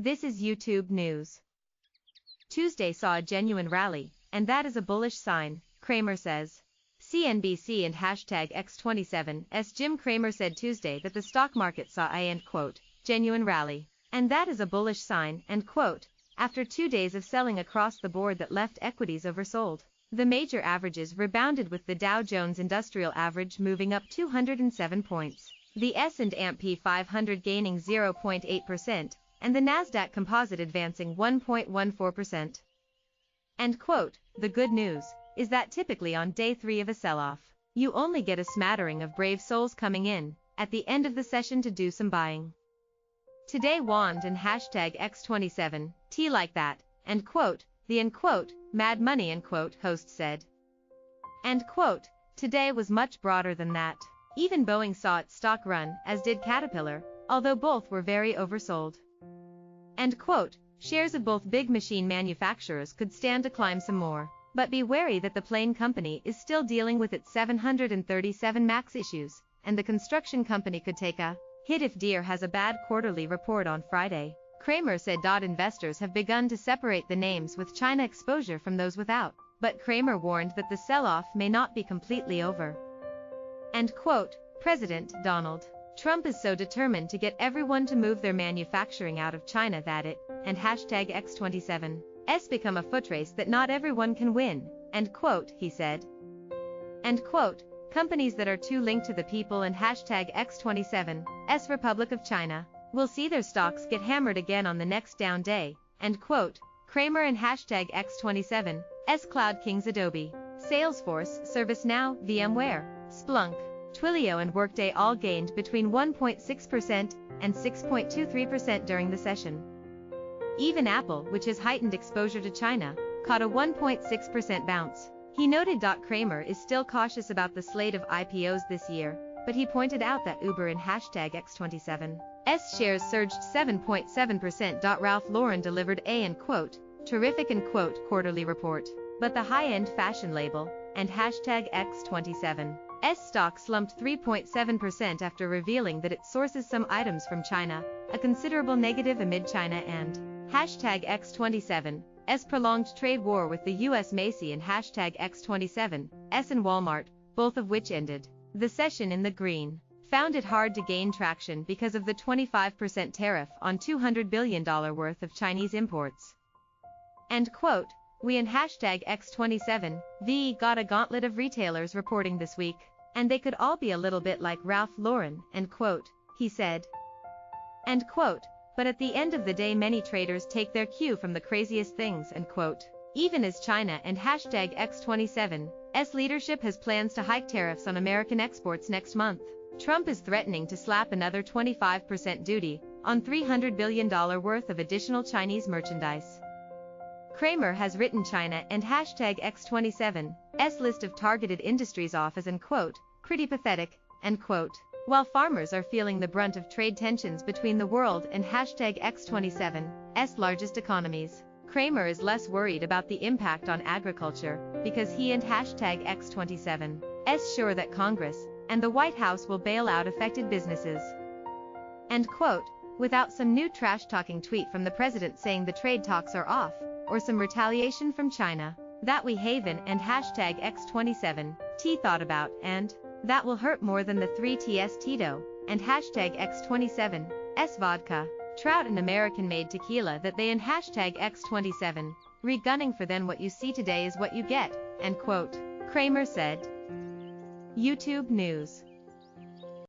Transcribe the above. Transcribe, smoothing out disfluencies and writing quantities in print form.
This is YouTube News. Tuesday saw a genuine rally, and that is a bullish sign, Cramer says. CNBC and #X27's Jim Cramer said Tuesday that the stock market saw a genuine rally, and that is a bullish sign, after 2 days of selling across the board that left equities oversold. The major averages rebounded with the Dow Jones Industrial Average moving up 207 points, the S&P 500 gaining 0.8%, and the Nasdaq Composite advancing 1.14%. The good news is that typically on day 3 of a sell-off, you only get a smattering of brave souls coming in at the end of the session to do some buying. Today wand and #X27, tea like that, the mad money host said. Today was much broader than that. Even Boeing saw its stock run, as did Caterpillar, although both were very oversold. Shares of both big machine manufacturers could stand to climb some more, but be wary that the plane company is still dealing with its 737 MAX issues, and the construction company could take a hit if Deere has a bad quarterly report on Friday. Cramer said investors have begun to separate the names with China exposure from those without, but Cramer warned that the sell-off may not be completely over. President Donald Trump is so determined to get everyone to move their manufacturing out of China that it, and #X27's become a footrace that not everyone can win, he said. Companies that are too linked to the people and #X27's Republic of China will see their stocks get hammered again on the next down day, Cramer and #X27's Cloud Kings Adobe, Salesforce, ServiceNow, VMware, Splunk, Twilio and Workday all gained between 1.6% and 6.23% during the session. Even Apple, which has heightened exposure to China, caught a 1.6% bounce. He noted Cramer is still cautious about the slate of IPOs this year, but he pointed out that Uber and #X27's shares surged 7.7%. Ralph Lauren delivered a terrific quarterly report, but the high-end fashion label and #X27's stock slumped 3.7% after revealing that it sources some items from China, a considerable negative amid China and #X27's prolonged trade war with the U.S. Macy and #X27's and Walmart, both of which ended the session in the green, found it hard to gain traction because of the 25% tariff on $200 billion worth of Chinese imports. We and #X27V got a gauntlet of retailers reporting this week, and they could all be a little bit like Ralph Lauren, he said. But at the end of the day many traders take their cue from the craziest things, even as China and #X27's leadership has plans to hike tariffs on American exports next month. Trump is threatening to slap another 25% duty on $300 billion worth of additional Chinese merchandise. Cramer has written China and #X27's list of targeted industries off as pretty pathetic, While farmers are feeling the brunt of trade tensions between the world and #X27's largest economies, Cramer is less worried about the impact on agriculture because he and #X27's sure that Congress and the White House will bail out affected businesses. Without some new trash-talking tweet from the president saying the trade talks are off, or some retaliation from China that we haven and #X27T thought about, and that will hurt more than the 3Ts Tito and #X27S vodka, Trout and American-made tequila that they and #X27 re-gunning for. Then what you see today is what you get, Cramer said. YouTube News.